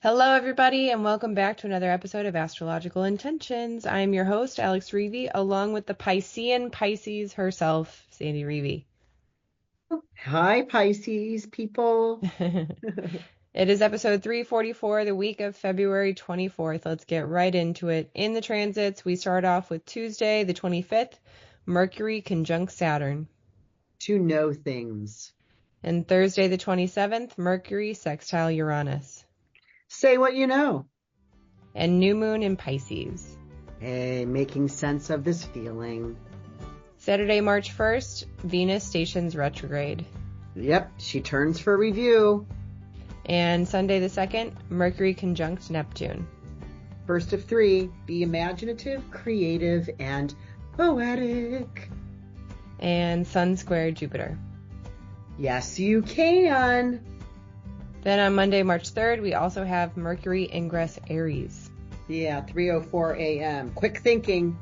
Hello, everybody, and welcome back to another episode of Astrological Intentions. I'm your host, Alex Reevy, along with the Piscean Pisces herself, Sandy Reevy. Hi, Pisces people. It is episode 344, the week of February 24th. Let's get right into it. In the transits, we start off with Tuesday, the 25th, Mercury conjunct Saturn. To know things. And Thursday, the 27th, Mercury sextile Uranus. Say what you know. And new moon in Pisces. Hey, making sense of this feeling. Saturday, March 1st, Venus stations retrograde. Yep, she turns for review. And Sunday the 2nd, Mercury conjunct Neptune. First of three, be imaginative, creative, and poetic. And Sun square Jupiter. Yes, you can. Then on Monday, March 3rd, we also have Mercury ingress Aries. Yeah, 3:04 a.m. Quick thinking.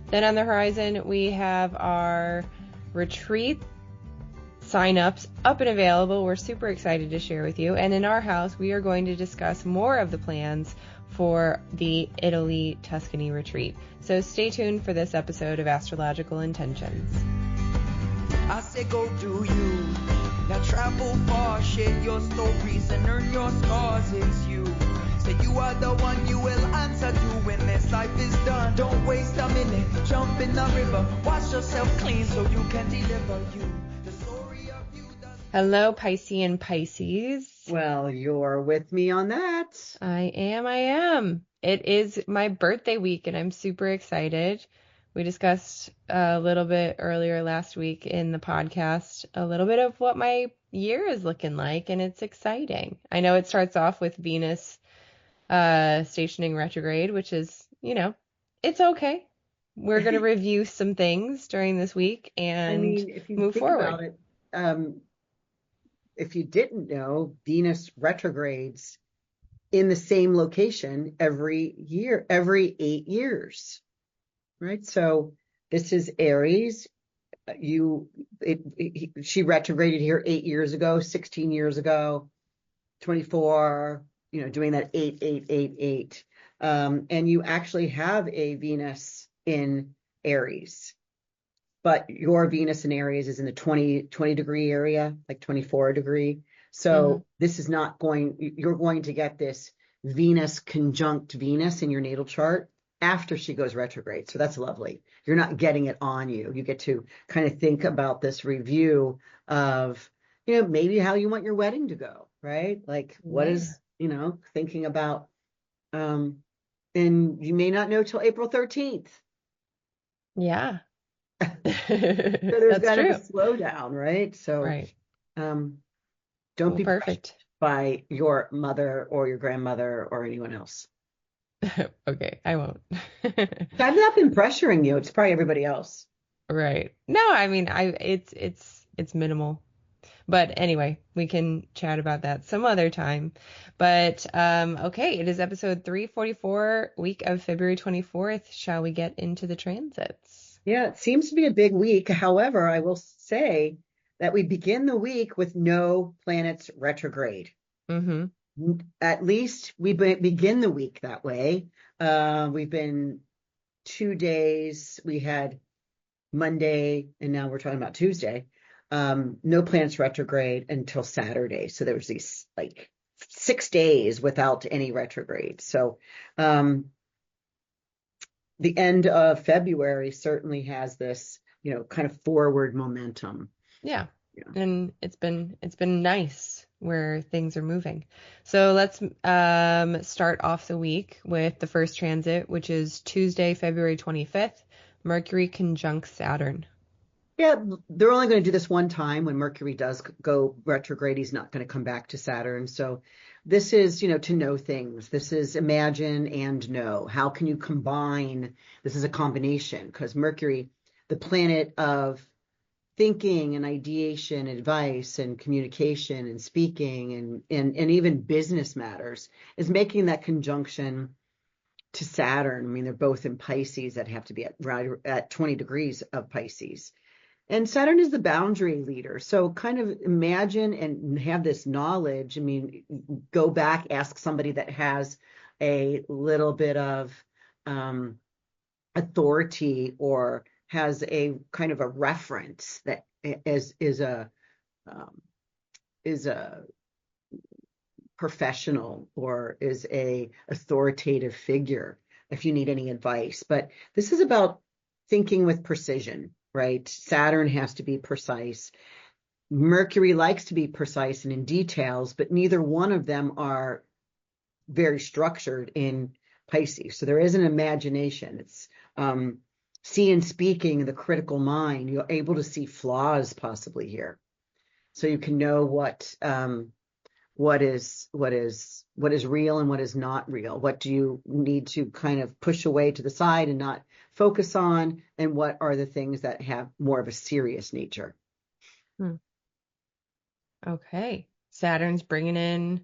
Then on the horizon, we have our retreat sign-ups up and available. We're super excited to share with you. And in our house, we are going to discuss more of the plans for the Italy Tuscany retreat. So stay tuned for this episode of Astrological Intentions. I say go do you. Now travel far, share your stories and earn your scars. It's you. Say you are the one you will answer to when this life is done. Don't waste a minute, jump in the river. Wash yourself clean so you can deliver you. The story of you does... Hello, Piscean Pisces. Well, you're with me on that. I am. It is my birthday week, and I'm super excited. We discussed a little bit earlier last week in the podcast a little bit of what my year is looking like, and it's exciting. I know it starts off with Venus stationing retrograde, which is, it's okay. We're going to review some things during this week and if you move think forward. about it, if you didn't know, Venus retrogrades in the same location every year, every 8 years, right? So this is Aries. She retrograded here 8 years ago, 16 years ago, 24, doing that 8, 8, 8, 8. And you actually have a Venus in Aries. But your Venus in Aries is in the 20 degree area, like 24 degree. So this is not you're going to get this Venus conjunct Venus in your natal chart after she goes retrograde. So that's lovely. You're not getting it on you. You get to kind of think about this review of, maybe how you want your wedding to go, right? Like what is, thinking about, and you may not know till April 13th. Yeah. So there's That's kind true. of a slowdown, right? So Right. don't be perfect by your mother or your grandmother or anyone else. Okay, I won't. I've not been pressuring you. It's probably everybody else. Right. No, I mean, it's minimal. But anyway, we can chat about that some other time. But okay, it is episode 344, week of February 24th. Shall we get into the transits? Yeah, it seems to be a big week. However, I will say that we begin the week with no planets retrograde. At least we begin the week that way. We've been 2 days. We had Monday, and now we're talking about Tuesday. No planets retrograde until Saturday. So there was these like 6 days without any retrograde. So the end of February certainly has this, kind of forward momentum. Yeah. And it's been nice where things are moving. So let's start off the week with the first transit, which is Tuesday, February 25th, Mercury conjunct Saturn. Yeah, they're only going to do this one time. When Mercury does go retrograde, he's not going to come back to Saturn. So this is, to know things. This is imagine and know. How can you combine? This is a combination because Mercury, the planet of thinking and ideation, advice and communication and speaking and even business matters, is making that conjunction to Saturn. I mean, they're both in Pisces that have to be at 20 degrees of Pisces. And Saturn is the boundary leader. So kind of imagine and have this knowledge. I mean, go back, ask somebody that has a little bit of authority or has a kind of a reference that um, is a professional or is a authoritative figure if you need any advice. But this is about thinking with precision, right? Saturn has to be precise. Mercury likes to be precise and in details, but neither one of them are very structured in Pisces. So there is an imagination. It's seeing, speaking, the critical mind. You're able to see flaws possibly here. So you can know what is real and what is not real. What do you need to kind of push away to the side and not focus on, and what are the things that have more of a serious nature? Okay. Saturn's bringing in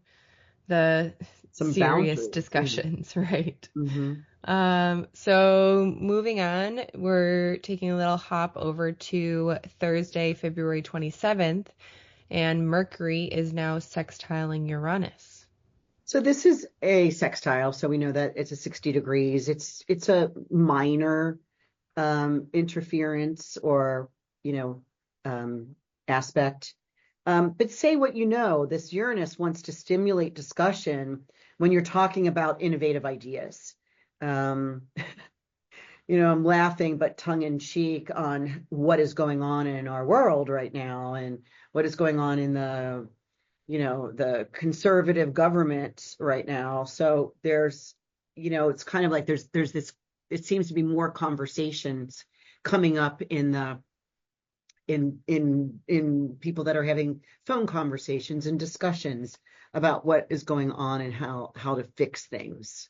the Some serious boundaries. discussions, right? Mm-hmm. So moving on, we're taking a little hop over to Thursday, February 27th, and Mercury is now sextiling Uranus. So this is a sextile, so we know that it's a 60 degrees. It's a minor interference or aspect. But say what you know, this Uranus wants to stimulate discussion when you're talking about innovative ideas. I'm laughing, but tongue in cheek on what is going on in our world right now and what is going on in the conservative government right now. So there's, it's kind of like there's this, it seems to be more conversations coming up in people that are having phone conversations and discussions about what is going on and how to fix things,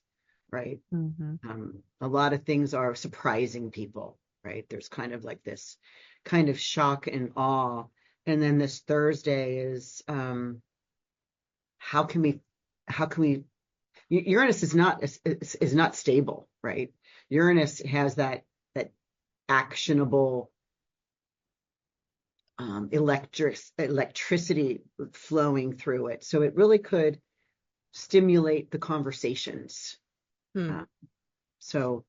right? A lot of things are surprising people, right? There's kind of like this kind of shock and awe. And then this Thursday is how can we Uranus is not stable, right? Uranus has that actionable electricity flowing through it. So it really could stimulate the conversations. So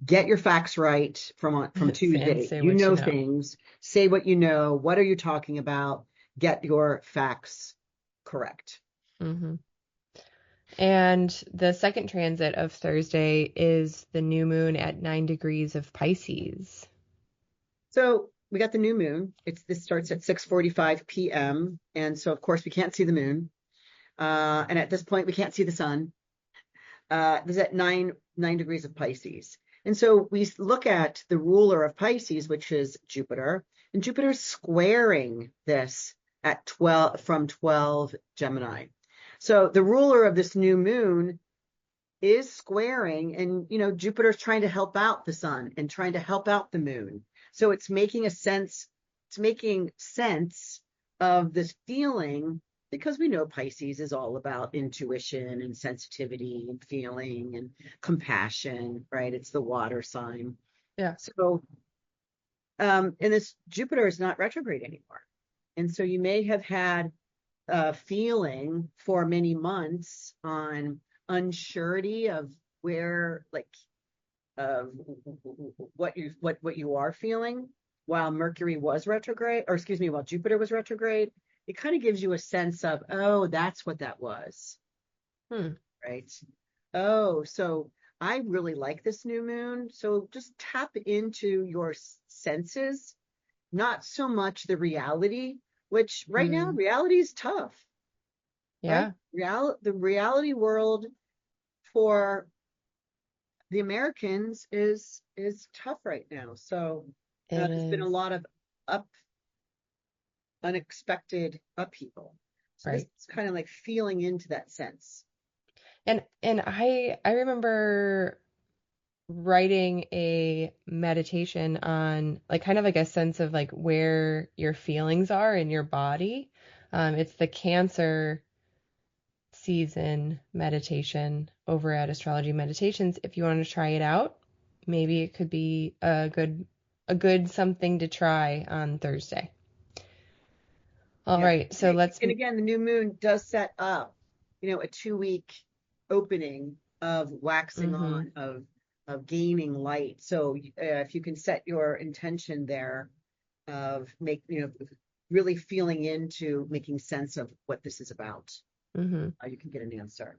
get your facts right from Tuesday. You know things. Say what you know. What are you talking about? Get your facts correct. And the second transit of Thursday is the new moon at 9 degrees of Pisces. So we got the new moon. This starts at 6:45 p.m. And so of course we can't see the moon. And at this point we can't see the sun. This is at 9 degrees of Pisces. And so we look at the ruler of Pisces, which is Jupiter, and Jupiter's squaring this at 12 Gemini. So the ruler of this new moon is squaring, and Jupiter's trying to help out the sun and trying to help out the moon. So it's making sense of this feeling, because we know Pisces is all about intuition and sensitivity and feeling and compassion, right? It's the water sign. Yeah. So, and this Jupiter is not retrograde anymore. And so you may have had a feeling for many months on unsurety of where, like, what you are feeling while Mercury was retrograde, or excuse me, while Jupiter was retrograde. It kind of gives you a sense of, oh, that's what that was. Right? Oh, so I really like this new moon. So just tap into your senses, not so much the reality, which right now reality is tough. Yeah. Right? The reality world for the Americans is tough right now. So there's been a lot of unexpected upheaval. So right. It's kind of like feeling into that sense. And I remember writing a meditation on like kind of like a sense of like where your feelings are in your body. It's the Cancer season meditation over at Astrology Meditations. If you want to try it out, maybe it could be a good a good something to try on Thursday. All Yeah. right, so let's. And again, the new moon does set up, a 2 week opening of waxing Mm-hmm, on, of gaining light. So if you can set your intention there of really feeling into making sense of what this is about, mm-hmm. you can get an answer.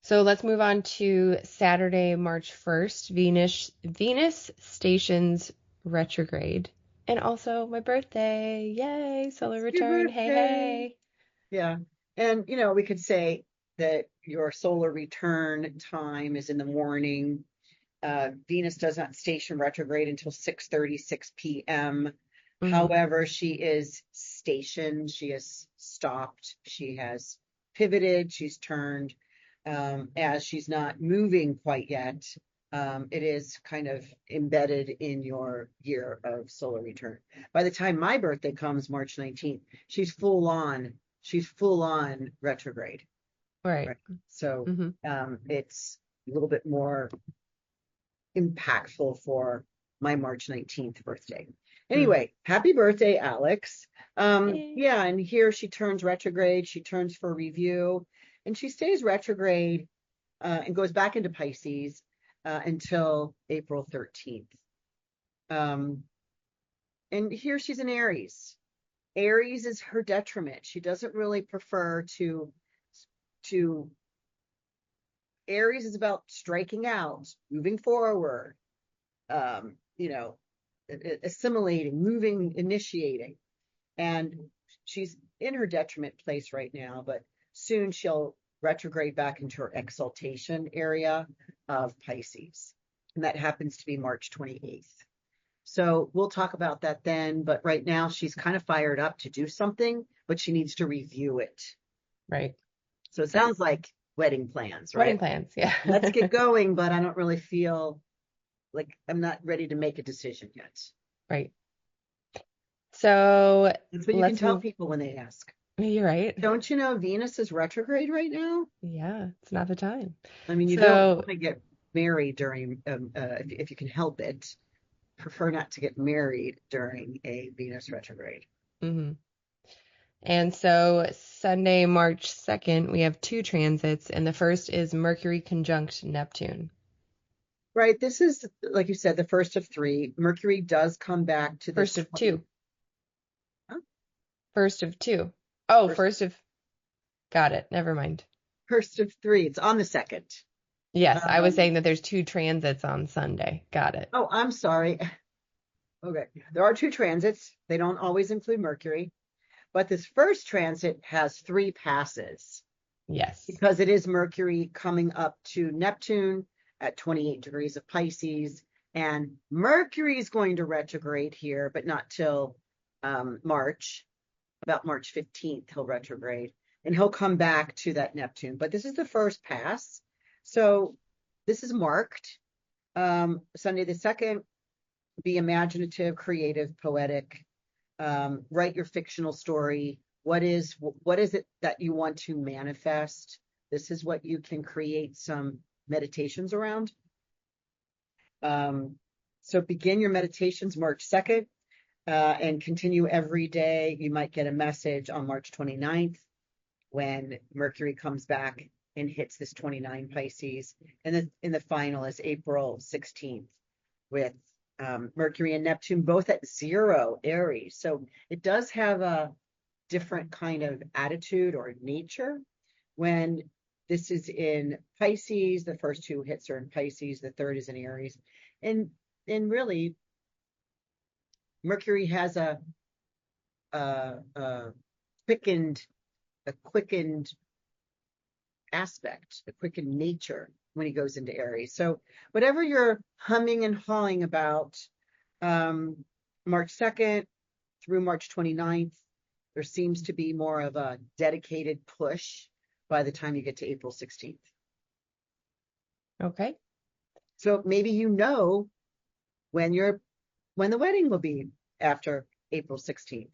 So let's move on to Saturday, March 1st. Venus stations retrograde. And also my birthday. Yay, solar It's your return. Hey, birthday. hey. Yeah. And, we could say that your solar return time is in the morning. Venus does not station retrograde until 6:36 p.m. Mm-hmm, However, she is stationed, she has stopped, she has pivoted, she's turned. As she's not moving quite yet, it is kind of embedded in your year of solar return. By the time my birthday comes, March 19th, she's full on retrograde. right. Right. So Mm-hmm, it's a little bit more impactful for my March 19th birthday. mm. Anyway, happy birthday, Alex. Yay. Yeah, and here she turns retrograde, she turns for review, and she stays retrograde and goes back into Pisces until April 13th. And here she's in Aries. Aries is her detriment. She doesn't really prefer to Aries is about striking out, moving forward, um, you know, assimilating, moving, initiating. And she's in her detriment place right now, but soon she'll retrograde back into her exaltation area of Pisces. And that happens to be March 28th. So we'll talk about that then. But right now she's kind of fired up to do something, but she needs to review it. Right. So it sounds like wedding plans, Wedding right? plans, yeah. Let's get going, but I don't really feel like I'm not ready to make a decision yet. Right. So That's what you can let's tell move. people when they ask. You're right. Don't you know Venus is retrograde right now? Yeah, it's not the time. I mean, you don't So, want to get married during, if you can help it, prefer not to get married during a Venus retrograde. mhm. And so Sunday, March 2nd, we have two transits, and the first is Mercury conjunct Neptune. Right. This is, like you said, the first of three. Mercury does come back to this First of 20. two. Huh? First of two. Oh, First, first of. Got it. Never mind. first of three. It's on the second. Yes, I was Um, saying that there's two transits on Sunday. Got it. oh, I'm sorry. Okay. There are two transits. They don't always include Mercury, but this first transit has three passes Yes. because it is Mercury coming up to Neptune at 28 degrees of Pisces. And Mercury is going to retrograde here, but not till March, about March 15th, he'll retrograde and he'll come back to that Neptune. But this is the first pass. So this is marked. Sunday the 2nd, be imaginative, creative, poetic. Write your fictional story. What is it that you want to manifest? This is what you can create some meditations around. So begin your meditations March 2nd and continue every day. You might get a message on March 29th when Mercury comes back and hits this 29 Pisces. And then in the final is April 16th with Mercury and Neptune both at 0 Aries. So it does have a different kind of attitude or nature when this is in Pisces. The first two hits are in Pisces, the third is in Aries. And really, Mercury has a quickened aspect, a quickened nature when he goes into Aries. So whatever you're humming and hawing about, March 2nd through March 29th, there seems to be more of a dedicated push by the time you get to April 16th. Okay. So maybe when the wedding will be after April 16th.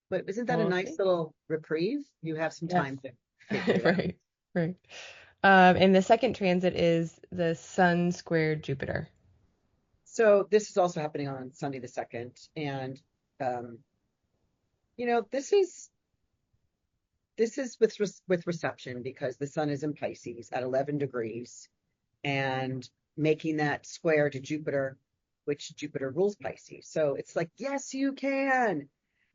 But isn't that a We'll nice see. little reprieve? You have some Yes. time to figure it out. Right. Right. And the second transit is the Sun squared Jupiter. So this is also happening on Sunday the 2nd. And, um, this is with reception because the sun is in Pisces at 11 degrees and making that square to Jupiter, which Jupiter rules Pisces. So it's like, yes, you can.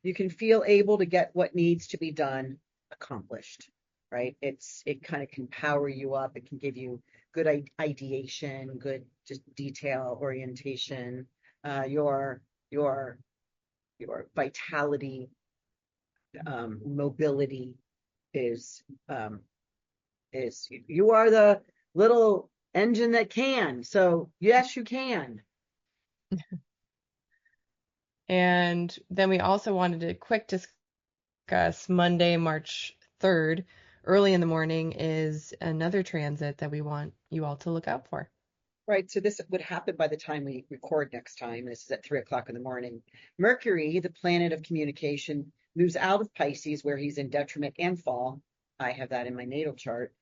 You can feel able to get what needs to be done accomplished, right? It kind of can power you up. It can give you good ideation, good just detail orientation, your your vitality, mobility is you are the little engine that can. So yes, you can. And then we also wanted to quick discuss Monday, March 3rd, early in the morning is another transit that we want you all to look out for. Right. So this would happen by the time we record next time. This is at 3 o'clock in the morning. Mercury, the planet of communication, moves out of Pisces, where he's in detriment and fall. I have that in my natal chart,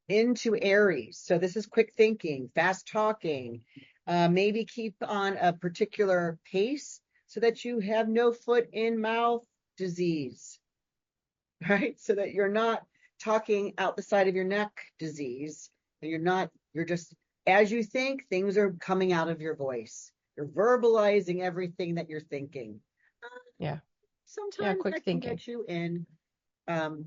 into Aries. So this is quick thinking, fast talking, maybe keep on a particular pace so that you have no foot in mouth disease, right? So that you're not talking out the side of your neck disease. And you're just, as you think, things are coming out of your voice. You're verbalizing everything that you're thinking. Yeah. Yeah, Sometimes quick that can thinking. get you in um,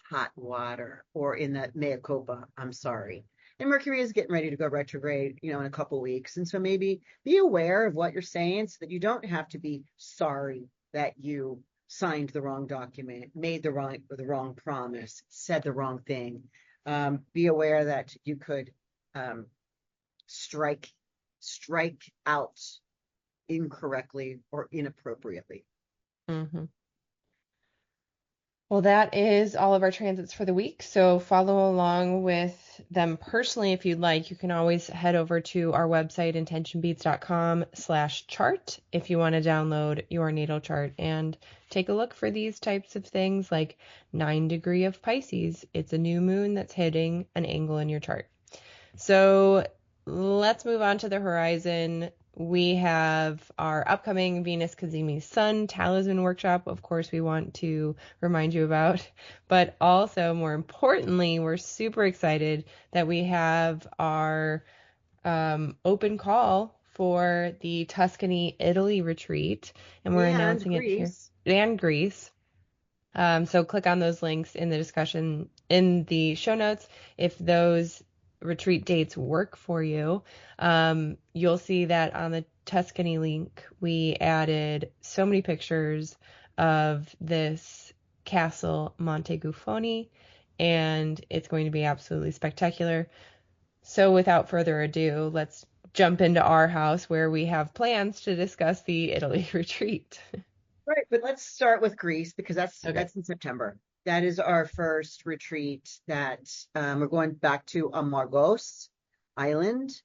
hot water or in that mea culpa. I'm sorry. And Mercury is getting ready to go retrograde, in a couple weeks. And so maybe be aware of what you're saying so that you don't have to be sorry that you signed the wrong document, made the wrong promise, said the wrong thing. Be aware that you could um, strike out incorrectly or inappropriately. Mm-hmm. Well, that is all of our transits for the week. So follow along with them personally if you'd like. You can always head over to our website, intentionbeats.com/chart, if you want to download your natal chart and take a look for these types of things like 9 degree of Pisces. It's a new moon that's hitting an angle in your chart. So let's move on to the horizon. We have our upcoming Venus cazimi Sun Talisman workshop, of course, we want to remind you about. But also, more importantly, we're super excited that we have our open call for the Tuscany, Italy retreat, and we're And announcing it here. Greece. And Greece. So click on those links in the discussion in the show notes if those retreat dates work for you. You'll see that on the Tuscany link, we added so many pictures of this castle Monte Gufoni, and it's going to be absolutely spectacular. So without further ado, let's jump into our house where we have plans to discuss the Italy retreat. Right, but let's start with Greece because that's Okay. that's in September. That is our first retreat that we're going back to Amargos Island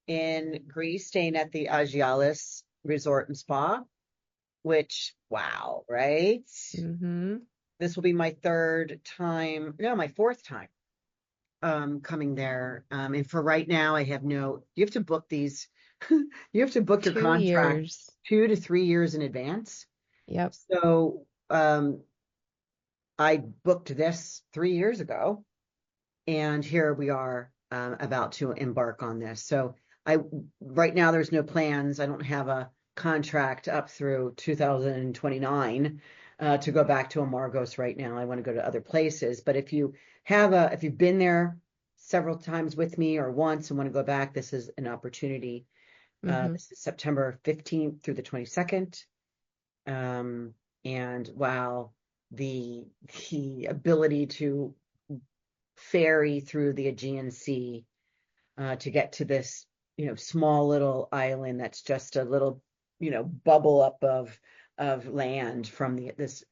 in Greece, staying at the Agialis Resort and Spa, which, wow, right? Mm-hmm. This will be my third time, no, my fourth time coming there. And for right now, you have to book these, you have to book your 2 contract years. 2 to 3 years in advance. Yep. So I booked this 3 years ago, and here we are about to embark on this. So right now there's no plans. I don't have a contract up through 2029 to go back to Amargos right now. I want to go to other places. But if you've been there several times with me or once and want to go back, this is an opportunity. Mm-hmm. This is September 15th through the 22nd. And wow, the ability to ferry through the Aegean Sea to get to this, small little island that's just a little, bubble up of land from this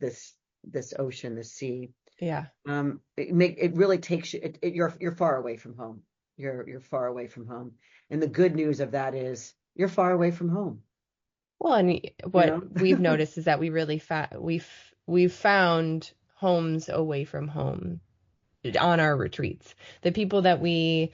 ocean, the sea. Yeah. It really takes you. You're far away from home. You're far away from home, and the good news of that is you're far away from home. Well, and You what know. we've noticed is that we really we've found homes away from home on our retreats. The people that we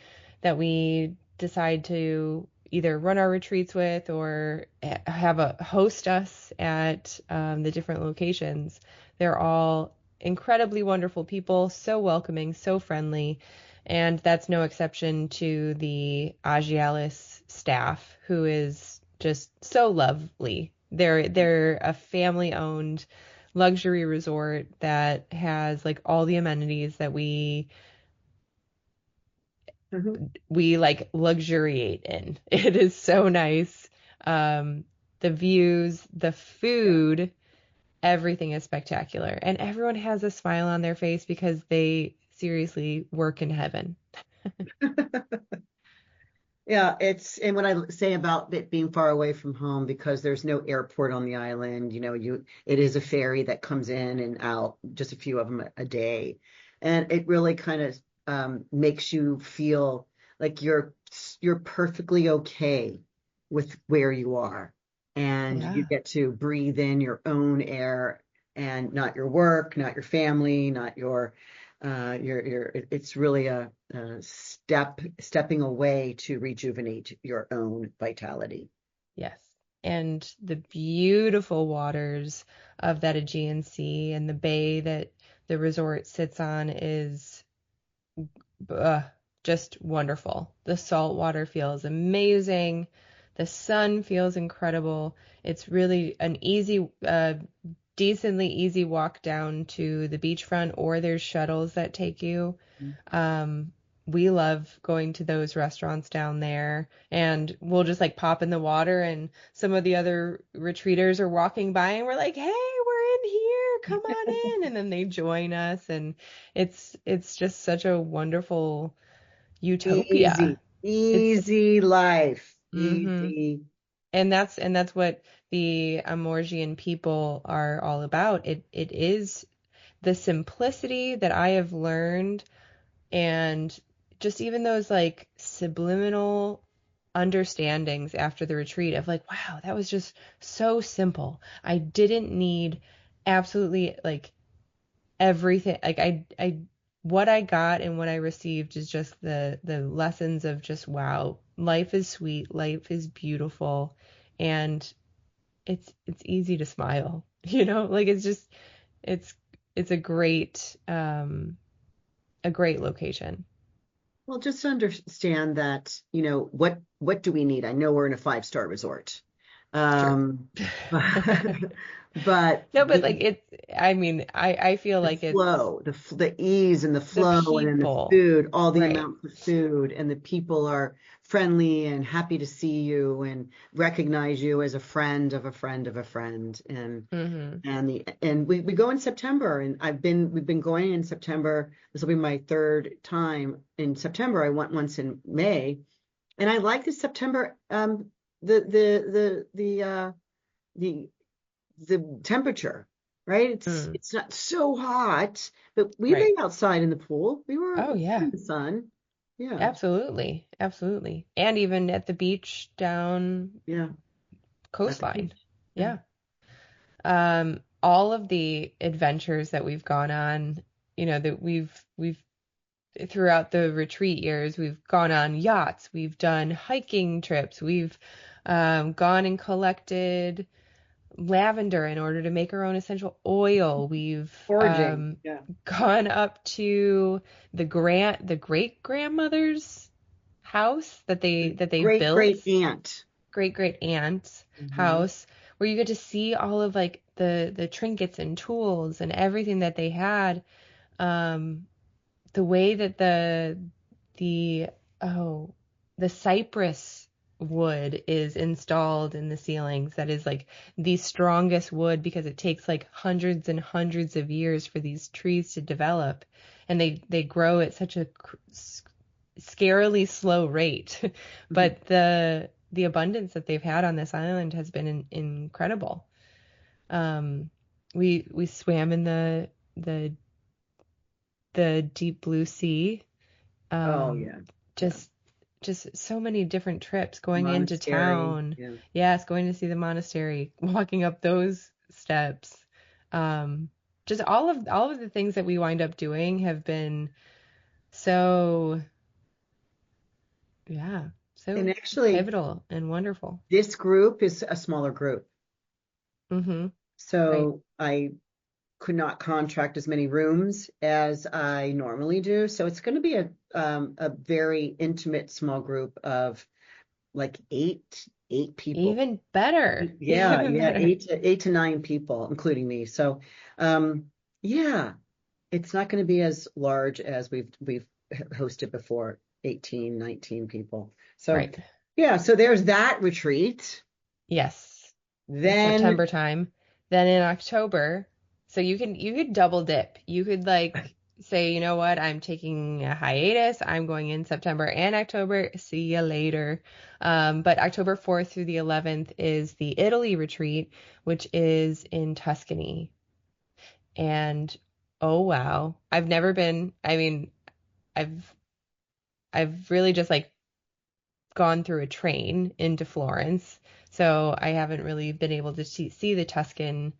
decide to, either run our retreats with or have a host us at the different locations. They're all incredibly wonderful people, so welcoming, so friendly, and that's no exception to the Agialis staff, who is just so lovely. They're a family-owned luxury resort that has like all the amenities that Mhm. we like luxuriate in. It is so nice. Um, the views, the Yeah. food, everything is spectacular. And everyone has a smile on their face because they seriously work in heaven. Yeah, and what I say about it being far away from home, because there's no airport on the island, it is a ferry that comes in and out, just a few of them a day. And it really kind of makes you feel like you're perfectly okay with where you are. And you Yeah. get to breathe in your own air and not your work, not your family, not it's really a stepping away to rejuvenate your own vitality. Yes. And the beautiful waters of that Aegean Sea and the bay that the resort sits on is uh, just wonderful. The salt water feels amazing. The sun feels incredible. It's really an decently easy walk down to the beachfront, or there's shuttles that take you. Um, we love going to those restaurants down there, and we'll just like pop in the water, and some of the other retreaters are walking by, and we're like, "Hey, we're in here. Come on in." And then they join us, and it's just such a wonderful utopia. Easy, It's easy life, mm-hmm. easy. And that's what the Amorgian people are all about. It is the simplicity that I have learned, and just even those like subliminal understandings after the retreat of like, wow, that was just so simple. I didn't need absolutely like everything. Like what I got and what I received is just the lessons of just wow, life is sweet, life is beautiful, and it's easy to smile. Like it's just it's it's a great location. Well, just understand that, what do we need? I know we're in a five-star resort. Sure. But, but No, but like it's, I mean, I feel the like it's flow, the ease and the the flow, and then the people, food, all the right? amounts of food, and the people are friendly and happy to see you and recognize you as a friend of a friend of a friend. Hmm. And we go in September, and we've been going in September. This will be my third time in September. I went once in May, and I like the September, the the temperature, right? Mm, It's not so hot, but we right. lay outside in the pool. We were Oh yeah, in the sun. Yeah, absolutely, absolutely. And even at the beach down yeah, at the coastline. beach. Yeah. Yeah. All of the adventures that we've gone on, that we've throughout the retreat years, we've gone on yachts, we've done hiking trips, we've gone and collected lavender in order to make our own essential oil. We've Foraging. Yeah. gone up to the great grandmother's house that they Great built, great aunt. great great aunt's Hmm. house, where you get to see all of like the trinkets and tools and everything that they had. Um, the way that the oh the cypress wood is installed in the ceilings, that is like the strongest wood because it takes like hundreds and hundreds of years for these trees to develop, and they grow at such a scarily slow rate. Hmm. But the abundance that they've had on this island has been incredible. um we swam in the the deep blue sea. Oh um, yeah, yeah. just just so many different trips going into Monastery. town. Yeah. Yes, going to see the monastery, walking up those steps. Um, just all of the things that we wind up doing have been so, yeah, And So actually, pivotal and wonderful. this group is a smaller group. Mm-hmm. Right. So I could not contract as many rooms as I normally do. So it's going to be a very intimate small group of like eight people. Even better. Yeah, Even yeah, better. eight to nine people, including me. So yeah, it's not going to be as large as we've hosted before, 18, 19 people. So Right. yeah, so there's that retreat. Yes. In Then September time. Then in October, so you could double dip. You could like say, you know what, I'm taking a hiatus. I'm going in September and October. See you later. But October 4th through the 11th is the Italy retreat, which is in Tuscany. And oh wow, I've never been. I mean, I've I've really just like gone through a train into Florence, so I haven't really been able to see the Tuscan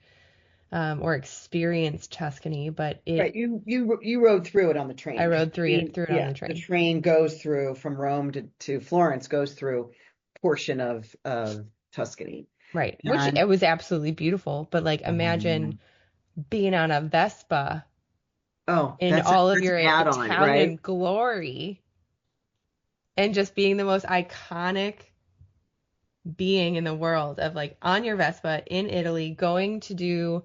or experience Tuscany, but right, you rode through it on the I train because rode through it on the the train. train goes through from Rome to Florence, goes through portion of Tuscany. Right, which And it was absolutely beautiful, but like imagine um, being on a Vespa oh, in all of that's your an add-on, Italian right? glory and just being the most iconic being in the world of like on your Vespa in Italy going to do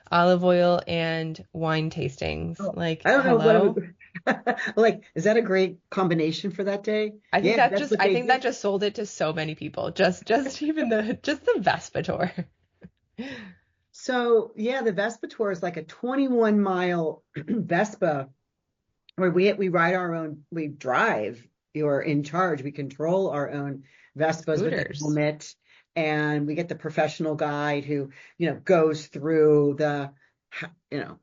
olive oil and wine tastings. Oh, Like, I don't know what I hello? would like. Is that a great combination for that day? Yeah, that's what I they think that do. just sold it to so many people. Just even just the Vespa tour. So yeah, the Vespa tour is like a 21-mile Vespa where we ride our own, we drive, you're in charge, we control our own Vespas with a Scooters. helmet, and we get the professional guide who, goes through you know,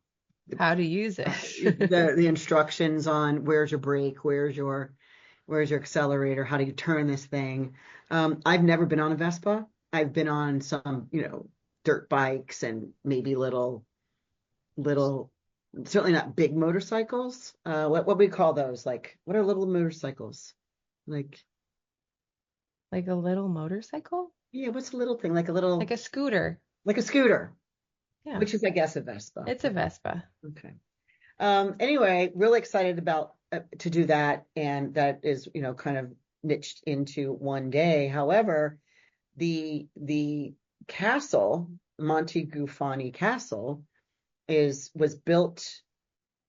How to use it. the instructions on where's your brake, where's your accelerator, how do you turn this thing. I've never been on a Vespa. I've been on some, dirt bikes and maybe little, certainly not big motorcycles. What we call those? Like, what are little motorcycles? Like, Like a little motorcycle? yeah, what's a little thing? Like Like a scooter. like a scooter, Yeah, which is, I guess, a Vespa. it's a Vespa. Okay. Anyway, really excited about to do that, and that is, kind of niched into one day. However, the castle, Monte Gufani Castle, was built,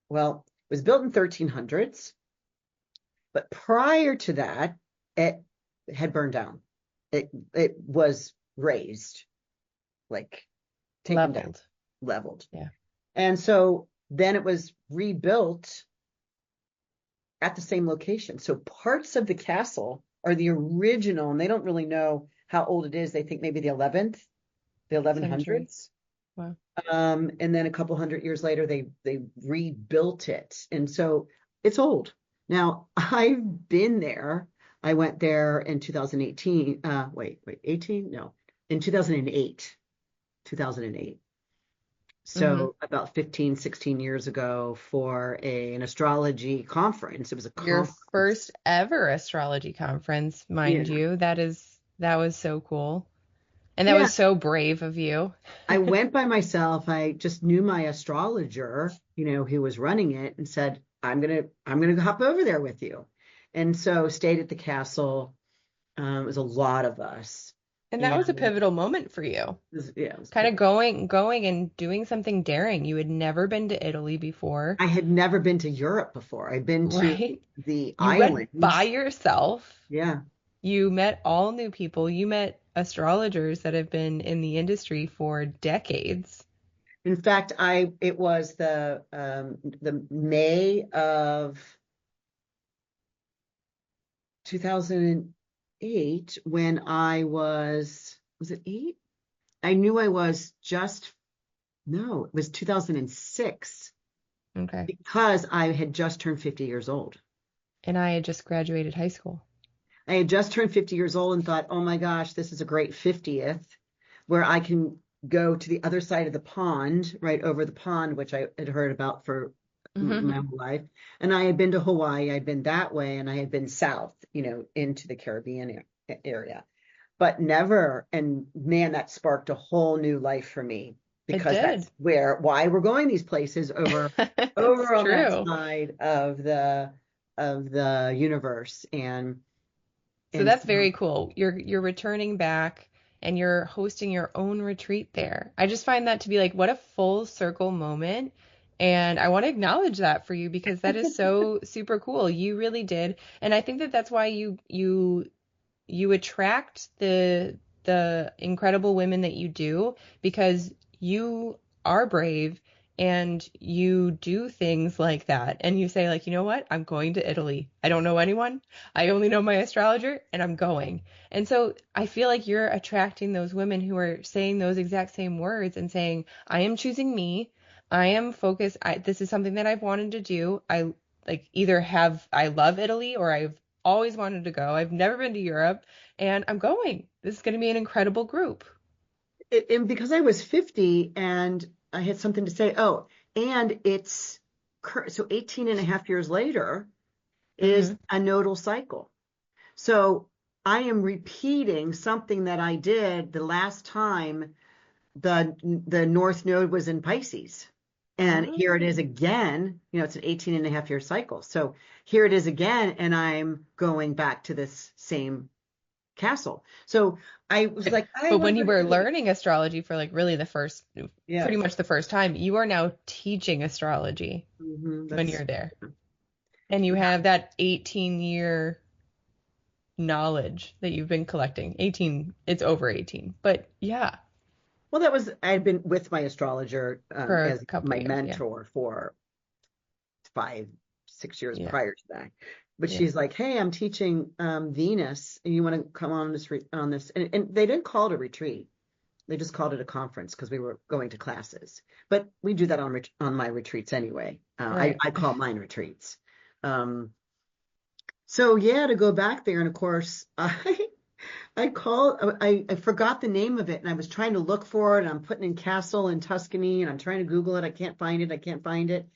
well, it was built in 1300s, but prior to that, it had burned down. It was razed, like taken down, Leveled. leveled. Yeah. And so then it was rebuilt at the same location. So parts of the castle are the original, and they don't really know how old it is. They think maybe the century. 1100s. Wow. And then a couple hundred years later, they rebuilt it, and so it's old. Now I've been there. I went there in 2018. Wait, 18? No, in 2008. 2008. Hmm. So about 15, 16 years ago for an astrology conference. It was a Your conference. first ever astrology conference, mind Yeah. you. That was so cool. And that Yeah. was so brave of you. I went by myself. I just knew my astrologer, who was running it, and said, I'm gonna hop over there with you. And so stayed at the castle. It was a lot of us. And that was a And pivotal moment for you. yeah, it was Kind of pivotal. going and doing something daring. You had never been to Italy before, I had never been to Europe before. I'd been to right? the You went by islands. yourself. Yeah. You met all new people. You met astrologers that have been in the industry for decades. In fact, it was the May of 2008 when I was it 8? I knew I was just no, it was 2006 Okay. because I had just turned 50 years old. And I had just graduated high school. I had just turned 50 years old and thought, oh my gosh, this is a great 50th where I can go to the other side of the pond, right over the pond, which I had heard about for my whole life. And I had been to Hawaii, I'd been that way, and I had been south, into the Caribbean area, but never. And man, that sparked a whole new life for me, It because did. that's why we're going these places over It's on that true. side of the universe. And So and that's so very cool. You're returning back and you're hosting your own retreat there. I just find that to be like what a full circle moment. And I want to acknowledge that for you because that is so super cool. You really did. And I think that that's why you attract the incredible women that you do because you are brave and you do things like that and you say like, you know what? I'm going to Italy. I don't know anyone. I only know my astrologer and I'm going. And so I feel like you're attracting those women who are saying those exact same words and saying, I am choosing me. I am focused. This is something that I've wanted to do. I love Italy or I've always wanted to go. I've never been to Europe and I'm going. This is going to be an incredible group. and because I was 50 and I had something to say. Oh, and it's so 18 and a half years later is Hmm. a nodal cycle. So I am repeating something that I did the last time the North Node was in Pisces. And here it is Oh. again, it's an 18 and a half year cycle. So here it is again, and I'm going back to this same castle. So I was like, I But want when to you go to were Italy. learning astrology for like really pretty Yes. much the first time, you are now teaching astrology when That's you're there. And you have that 18-year knowledge that you've been collecting. 18, it's over 18. But yeah, well, I had been with my astrologer for a as couple my years. Yeah. mentor for 5, 6 years Yeah. prior to that. But Yeah. she's like, hey, I'm teaching Venus, and you want to come on this, and they didn't call it a retreat. They just called it a conference because we were going to classes. But we do that on my retreats anyway. Right. I call mine retreats. So yeah, to go back there, and of course, I forgot the name of it, and I was trying to look for it. And I'm putting in castle in Tuscany, and I'm trying to Google it. I can't find it. I can't find it.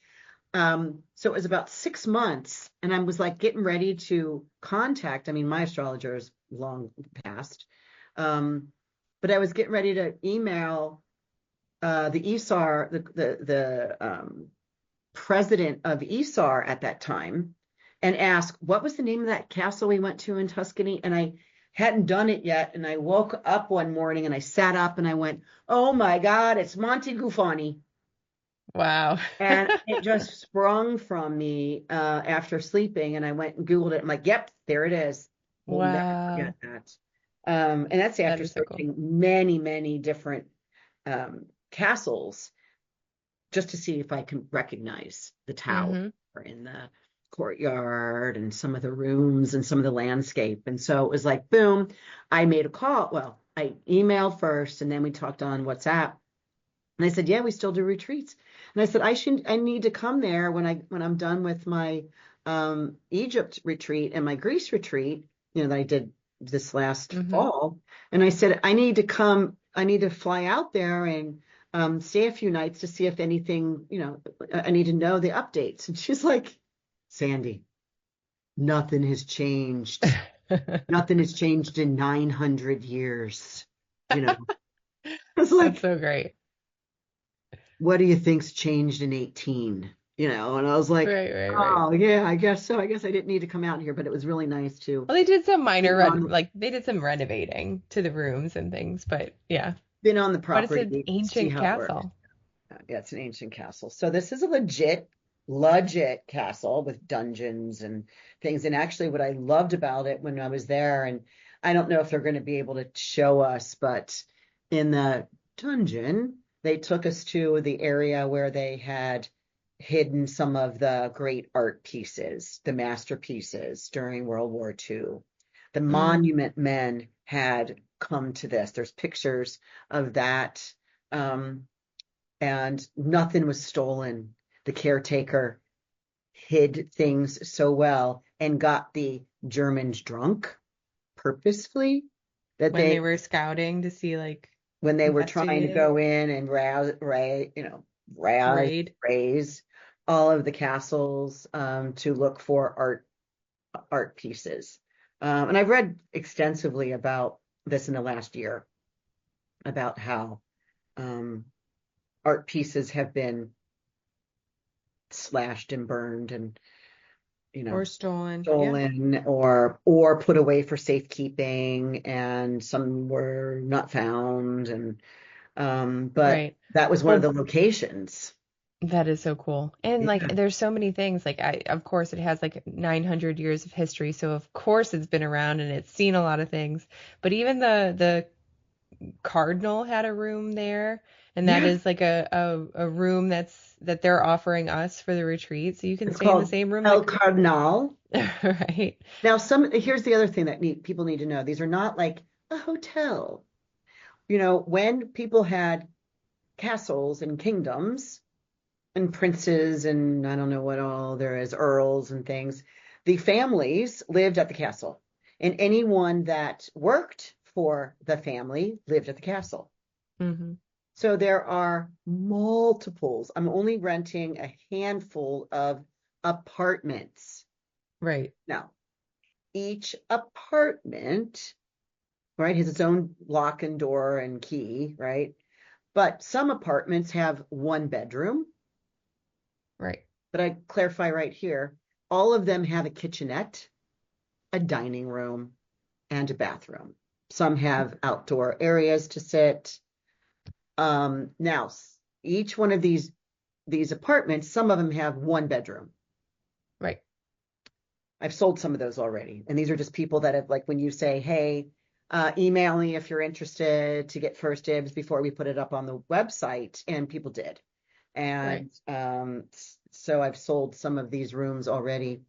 So it was about 6 months, and I was like getting ready to contact. I mean, my astrologer is long past, but I was getting ready to email the ESAR, the president of ESAR at that time, and ask what was the name of that castle we went to in Tuscany, and I hadn't done it yet. And I woke up one morning and I sat up and I went, "Oh my God, it's Monte Gufani." Wow. And it just sprung from me after sleeping, and I went and Googled it. I'm like, yep, there it is. We'll never forget Wow. that. And that's That after is so cool. searching many, many different castles just to see if I can recognize the tower Hmm. or in the courtyard and some of the rooms and some of the landscape. And so it was like, boom, I made a call. Well, I emailed first, and then we talked on WhatsApp. And I said, yeah, we still do retreats. And I said, I need to come there when I'm done with my Egypt retreat and my Greece retreat, that I did this last Hmm. fall. And I said, I need to fly out there and stay a few nights to see if anything, I need to know the updates. And she's like, Sandy, nothing has changed. Nothing has changed in 900 years. It's That's like, so great. what do you think's changed in 18? And I was like, Right, right, right. oh yeah, I guess so. I guess I didn't need to come out here, but it was really nice to Well, they did some be they did some renovating to the rooms and things, but yeah. been on the But it's property an to see ancient how it works. castle. Yeah, it's an ancient castle. So this is a legit castle with dungeons and things. And actually what I loved about it when I was there, and I don't know if they're going to be able to show us, but in the dungeon, they took us to the area where they had hidden some of the great art pieces, the masterpieces during World War II. The Mm. monument men had come to this. There's pictures of that. And nothing was stolen. The caretaker hid things so well and got the Germans drunk purposefully that When they were scouting to see like when they were trying to investigating, go in and raid. raise. all of the castles to look for art pieces. And I've read extensively about this in the last year, about how art pieces have been slashed and burned and, Or stolen. Yeah. stolen or put away for safekeeping, and some were not found. And but Right. that was one of Well, the locations. that is so cool. And like Yeah, there's so many things. Like of course it has like 900 years of history, so of course it's been around and it's seen a lot of things. But even the cardinal had a room there, and that yeah. is like a room that they're offering us for the retreat. So you can It's stay in the called same room El like Cardinal. right. Now, here's the other thing that people need to know. These are not like a hotel. When people had castles and kingdoms and princes and I don't know what all there is, earls and things, the families lived at the castle. And anyone that worked for the family lived at the castle. Hmm. So there are multiples. I'm only renting a handful of apartments. Right. Now, each apartment, right, has its own lock and door and key, right? But some apartments have one bedroom. Right. But I clarify right here, all of them have a kitchenette, a dining room, and a bathroom. Some have outdoor areas to sit. Now, each one of these apartments, some of them have one bedroom. Right. I've sold some of those already. And these are just people that have, like, when you say, hey, email me if you're interested to get first dibs before we put it up on the website. And people did. Right. And so I've sold some of these rooms already.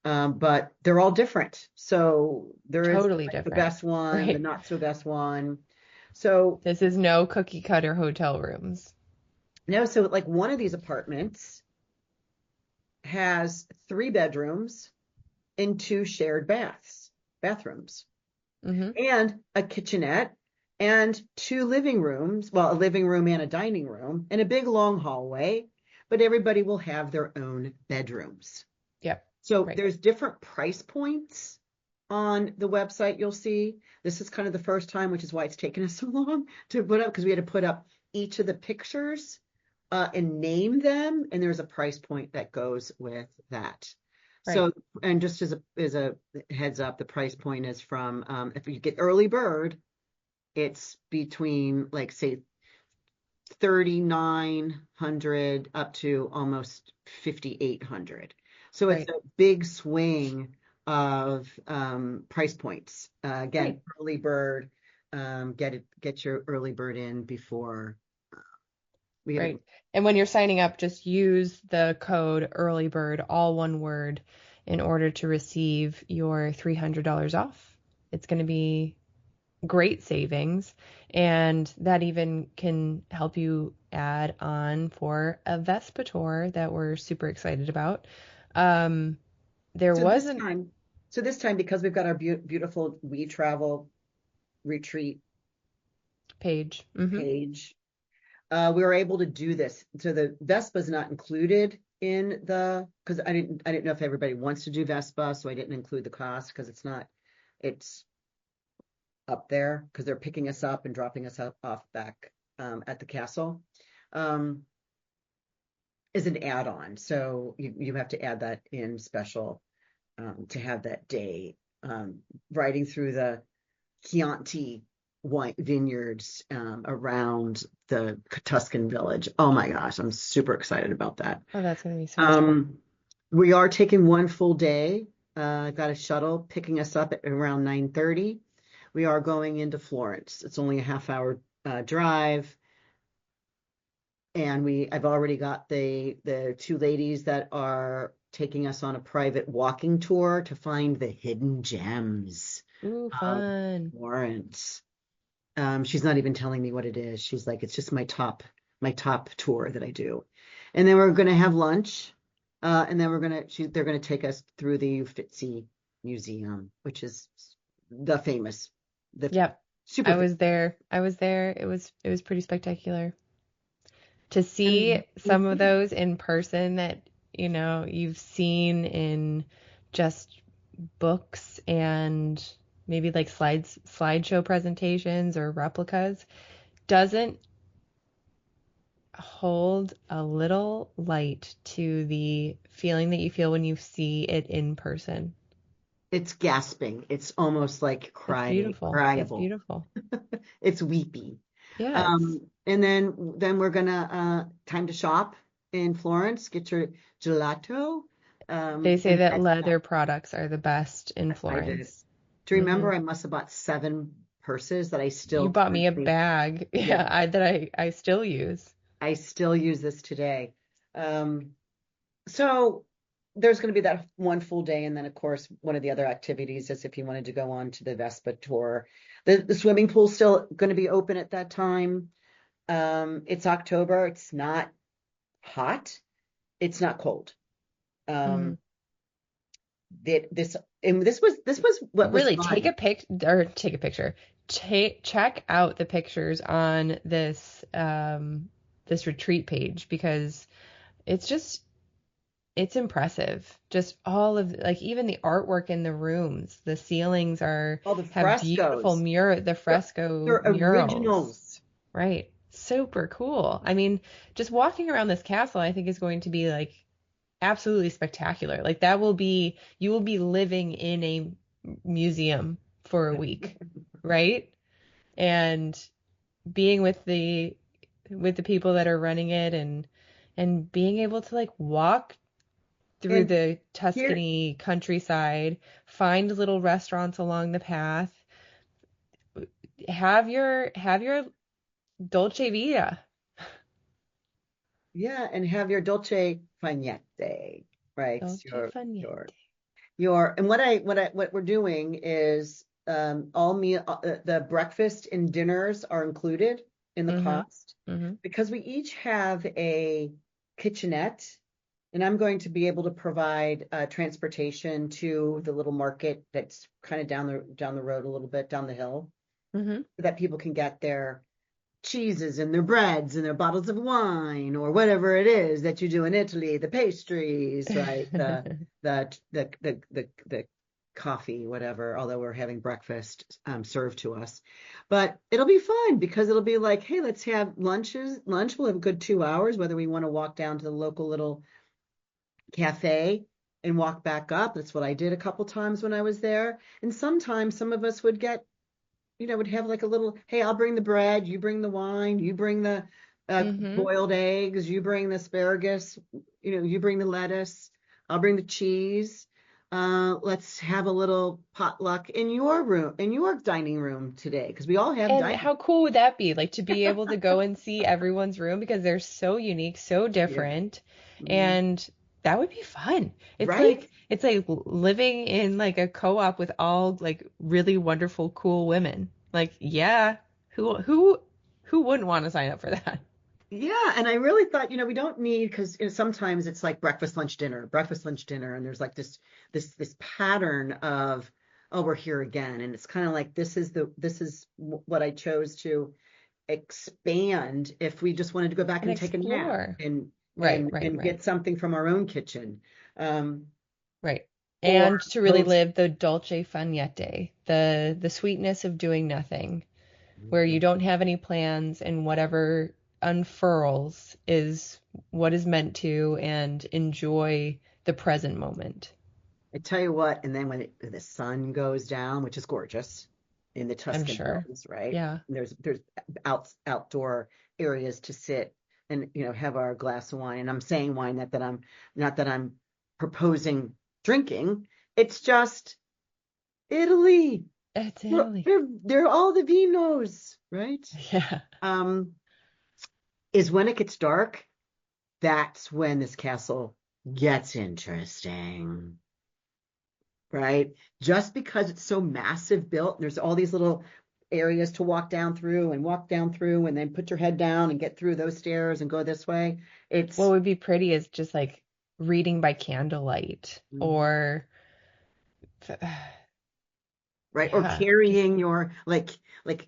But they're all different. So there is Totally like the different. best one, the Right. not so best one. So This is no cookie cutter hotel rooms. no, so like one of these apartments has 3 bedrooms and 2 shared bathrooms, Hmm. and a kitchenette and 2 living rooms, well, a living room and a dining room and a big long hallway, but everybody will have their own bedrooms. Yep. So Right. there's different price points on the website. You'll see this is kind of the first time, which is why it's taken us so long to put up, because we had to put up each of the pictures and name them, and there's a price point that goes with that. Right. So, and just as a heads up, the price point is from if you get early bird, it's between like say 3,900 up to almost 5,800. So it's Right. a big swing of price points. Again, Right. early bird, get your early bird in before we had to. Right. And when you're signing up, just use the code early bird, all one word, in order to receive your $300 off. It's going to be great savings, and that even can help you add on for a Vespa tour that we're super excited about. Um, there So this wasn't time, because we've got our beautiful We Travel retreat page. page, we were able to do this. So the Vespa is not included in because I didn't know if everybody wants to do Vespa, so I didn't include the cost because it's up there because they're picking us up and dropping us off back at the castle. Um, is an add-on, so you have to add that in special to have that day riding through the Chianti wine vineyards around the Tuscan village. Oh my gosh, I'm super excited about that. Oh, that's going to be so much fun. Um, we are taking one full day. I've got a shuttle picking us up at around 9:30. We are going into Florence. It's only a half-hour drive, and I've already got the 2 ladies that are taking us on a private walking tour to find the hidden gems Ooh, of fun. Florence. She's not even telling me what it is. She's like, it's just my top tour that I do. And then we're gonna have lunch. And then they're gonna take us through the Uffizi Museum, which is the famous, the Yep. super I famous. was there. I was there. It was pretty spectacular. To see And some of those in person that you've seen in just books and maybe like slideshow presentations or replicas doesn't hold a little light to the feeling that you feel when you see it in person. It's gasping. It's almost like It's beautiful. It's cryable. beautiful. It's weepy. Yeah, it's And then we're gonna time to shop in Florence, get your gelato. they say And that then leather products are the best in I did. Florence. Do you Hmm. remember I must have bought 7 purses that I You still bought me a currently, bag, yeah, yeah, that I still use. I still use this today. Um, so there's going to be that one full day, and then of course one of the other activities is if you wanted to go on to the Vespa tour. The swimming pool's still going to be open at that time. It's October. It's not hot. It's not cold. Hmm. Um, this was what was Really, fun. take a picture. Check out the pictures on this retreat page because it's just it's impressive. Just all of like even the artwork in the rooms. The ceilings All the have beautiful frescoes. the They're, fresco they're murals. originals. Right. Super cool. I mean, just walking around this castle, I think is going to be like absolutely spectacular. Like you will be living in a museum for a week, right? And being with the people that are running it and being able to like walk through And the here, Tuscany countryside, find little restaurants along the path, have your dolce vita. yeah, and have your dolce fagnette, right? Dolce Your fagnette. and what we're doing is all meal the breakfast and dinners are included in the Mm-hmm. cost Mm-hmm. because we each have a kitchenette, and I'm going to be able to provide transportation to the little market that's kind of down the road a little bit down the hill Mm-hmm. so that people can get their cheeses and their breads and their bottles of wine or whatever it is that you do in Italy, the pastries, right? The coffee, whatever, although we're having breakfast served to us. But it'll be fun because it'll be like, hey, let's have lunch. We'll have a good 2 hours, whether we want to walk down to the local little cafe and walk back up. That's what I did a couple times when I was there. And sometimes some of us would have like a little, hey, I'll bring the bread, you bring the wine, you bring the Mm-hmm. boiled eggs, you bring the asparagus, you bring the lettuce, I'll bring the cheese. Let's have a little potluck in your room, in your dining room today, because we all have And dining. how cool would that be? Like to be able to go and see everyone's room because they're so unique, so Yeah. different, Mhm. and that would be fun. Right? It's like living in like a co-op with all like really wonderful, cool women. Like, yeah, who wouldn't want to sign up for that? Yeah, and I really thought, we don't need because sometimes it's like breakfast, lunch, dinner, and there's like this pattern of, oh, we're here again, and it's kind of like what I chose to expand if we just wanted to go back And and take a nap explore. and Right, and right, and right, get something from our own kitchen, right. or And to really go to, live the dolce far niente, the sweetness of doing nothing, where you don't have any plans and whatever unfurls is what is meant to and enjoy the present moment. I tell you what, and then when the sun goes down, which is gorgeous in the I'm Tuscan sure. hills, right? Yeah. And there's outdoor areas to sit and have our glass of wine. And I'm saying wine, not that I'm proposing drinking. It's just Italy. It's They're, Italy. they're, they're all the vinos, right? Yeah. Um, is when it gets dark, that's when this castle gets interesting. Right? Just because it's so massive built, there's all these little areas to walk down through, and then put your head down and get through those stairs and go this way. What It's would be pretty is just like reading by candlelight Mhm. or Right. Or yeah, just carrying your like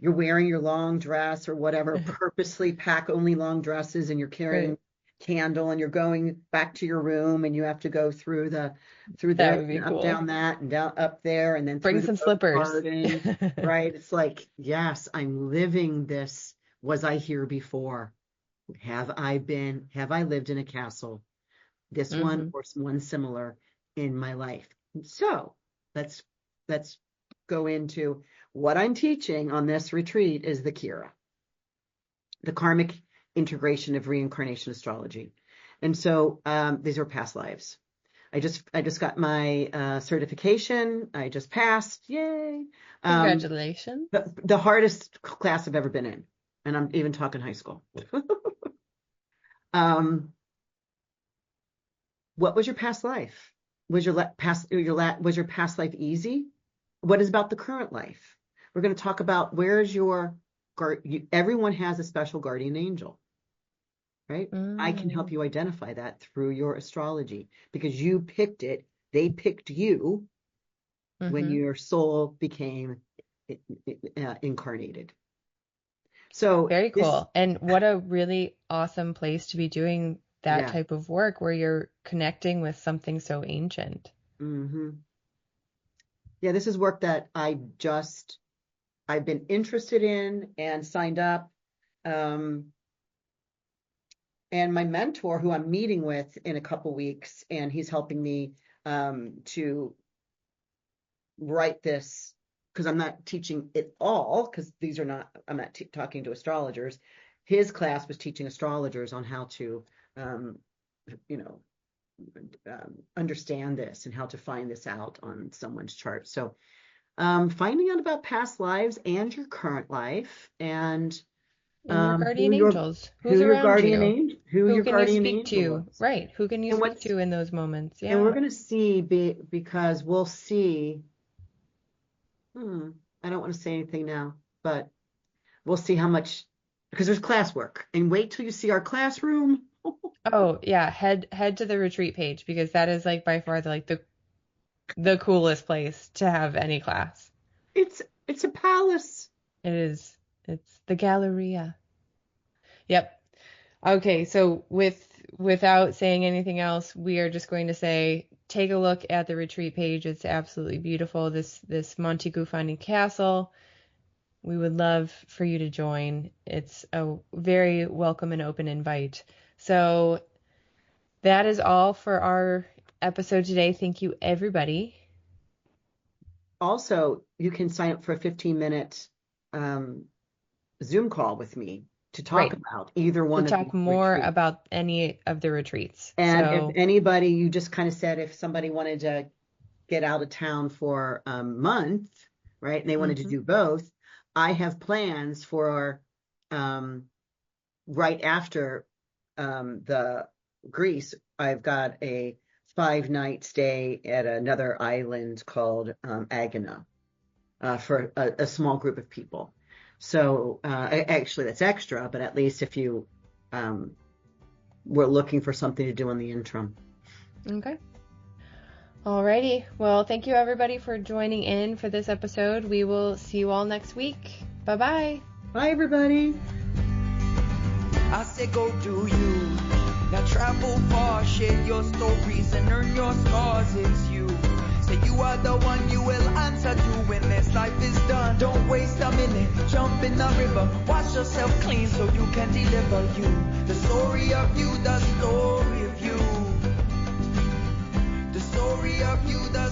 you're wearing your long dress or whatever, purposely pack only long dresses and you're carrying right. candle and you're going back to your room and you have to go through That there would be and up cool. down that and down up there and then Bring through some the slippers. garden, right? It's like, yes, I'm living this. Was I here before? Have I lived in a castle? This one or one similar in my life. So let's go into what I'm teaching on this retreat is the Kira, the karmic integration of reincarnation astrology. And so these are past lives. I just got my certification. I just passed. Yay. Congratulations. The hardest class I've ever been in. And I'm even talking high school. What was your past life? Was your past life easy? What is about the current life? We're going to talk about where's your everyone has a special guardian angel, right? I can help you identify that through your astrology because you picked it. They picked you when your soul became incarnated. So very cool. And what a really awesome place to be doing that type of work where you're connecting with something so ancient. Yeah, this is work that I've been interested in and signed up. And my mentor, who I'm meeting with in a couple weeks, and he's helping me to write this, because I'm not teaching it all, because I'm not talking to astrologers. His class was teaching astrologers on how to, understand this and how to find this out on someone's chart. So finding out about past lives and your current life and your guardian angels. Who's around you? Who can you speak to? Right. Who can you speak to in those moments? Yeah. And we're going to see, because we'll see, I don't want to say anything now, but we'll see how much, because there's classwork. And wait till you see our classroom. Oh, yeah. Head to the retreat page because that is like by far the coolest place to have any class. It's a palace. It is. It's the Galleria. Yep. Okay, so without saying anything else, we are just going to say take a look at the retreat page. It's absolutely beautiful. This Monte Gufani Castle. We would love for you to join. It's a very welcome and open invite. So that is all for our episode today. Thank you, everybody. Also, you can sign up for a 15-minute Zoom call with me to talk about either one of these. To talk more about any of the retreats. And if anybody, you just kind of said if somebody wanted to get out of town for a month, right, and they wanted to do both, I have plans for right after the Greece. I've got a 5-night stay at another island called Agana for a small group of people. So actually that's extra, but at least if you were looking for something to do in the interim. Okay. Alrighty. Well, thank you everybody for joining in for this episode. We will see you all next week. Bye-bye. Bye, everybody. I say go do you. Now travel far, share your stories and earn your scars. It's you. Say you are the one you will answer to when this life is done. Don't waste a minute, jump in the river. Wash yourself clean so you can deliver you. The story of you, the story of you. The story of you, the